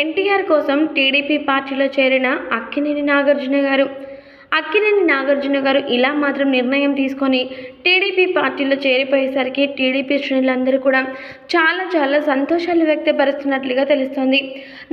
ఎన్టీఆర్ కోసం టీడీపీ పార్టీలో చేరిన అక్కినేని నాగార్జున గారు. అక్కినేని నాగార్జున గారు ఇలా మాత్రం నిర్ణయం తీసుకొని టీడీపీ పార్టీలో చేరిపోయేసరికి టీడీపీ శ్రేణులందరూ కూడా చాలా సంతోషాలు వ్యక్తపరుస్తున్నట్లుగా తెలుస్తోంది.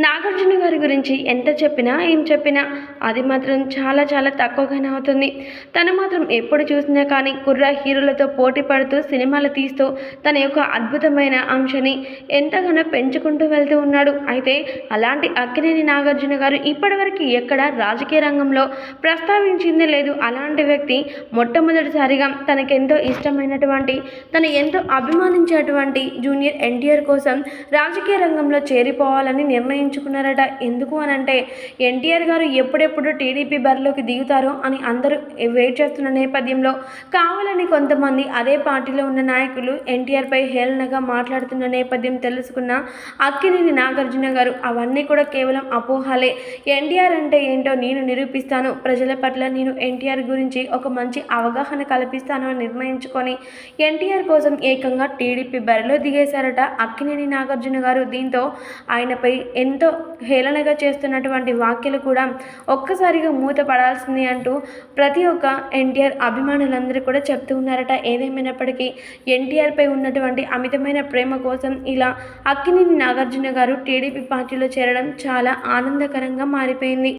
నాగార్జున గారి గురించి ఎంత చెప్పినా ఏం చెప్పినా అది మాత్రం చాలా తక్కువగానే అవుతుంది. తను మాత్రం ఎప్పుడు చూసినా కానీ కుర్ర హీరోలతో పోటీ పడుతూ సినిమాలు తీస్తూ తన యొక్క అద్భుతమైన అంశాన్ని ఎంతగానో పెంచుకుంటూ వెళ్తూ ఉన్నాడు. అయితే అలాంటి అక్కినేని నాగార్జున గారు ఇప్పటివరకు ఎక్కడ రాజకీయ రంగంలో ప్రస్తావించిందే లేదు. అలాంటి వ్యక్తి మొట్టమొదటిసారిగా తనకెంతో ఇష్టమైనటువంటి, తను ఎంతో అభిమానించేటువంటి జూనియర్ ఎన్టీఆర్ కోసం రాజకీయ రంగంలో చేరిపోవాలని నిర్ణయించుకున్నారట. ఎందుకు అనంటే ఎన్టీఆర్ గారు ఎప్పుడెప్పుడు టీడీపీ బరిలోకి దిగుతారో అని అందరూ వెయిట్ చేస్తున్న నేపథ్యంలో కావాలని కొంతమంది అదే పార్టీలో ఉన్న నాయకులు ఎన్టీఆర్పై హేళనగా మాట్లాడుతున్న నేపథ్యం తెలుసుకున్న అక్కినేని నాగార్జున గారు అవన్నీ కూడా కేవలం అపోహలే, ఎన్టీఆర్ అంటే ఏంటో నేను నిరూపిస్తాను, ప్రజల పట్ల నేను ఎన్టీఆర్ గురించి ఒక మంచి అవగాహన కల్పిస్తాను అని నిర్ణయించుకొని ఎన్టీఆర్ కోసం ఏకంగా టీడీపీ బరిలో దిగేశారట అక్కినేని నాగార్జున గారు. దీంతో ఆయనపై ఎంతో హేళనగా చేస్తున్నటువంటి వ్యాఖ్యలు కూడా ఒక్కసారిగా మూత పడాల్సింది అంటూ ప్రతి ఒక్క ఎన్టీఆర్ అభిమానులందరూ కూడా చెప్తూ ఉన్నారట. ఏదేమైనప్పటికీ ఎన్టీఆర్పై ఉన్నటువంటి అమితమైన ప్రేమ కోసం ఇలా అక్కినేని నాగార్జున గారు టీడీపీ పార్టీలో చేరడం చాలా ఆనందకరంగా మారిపోయింది.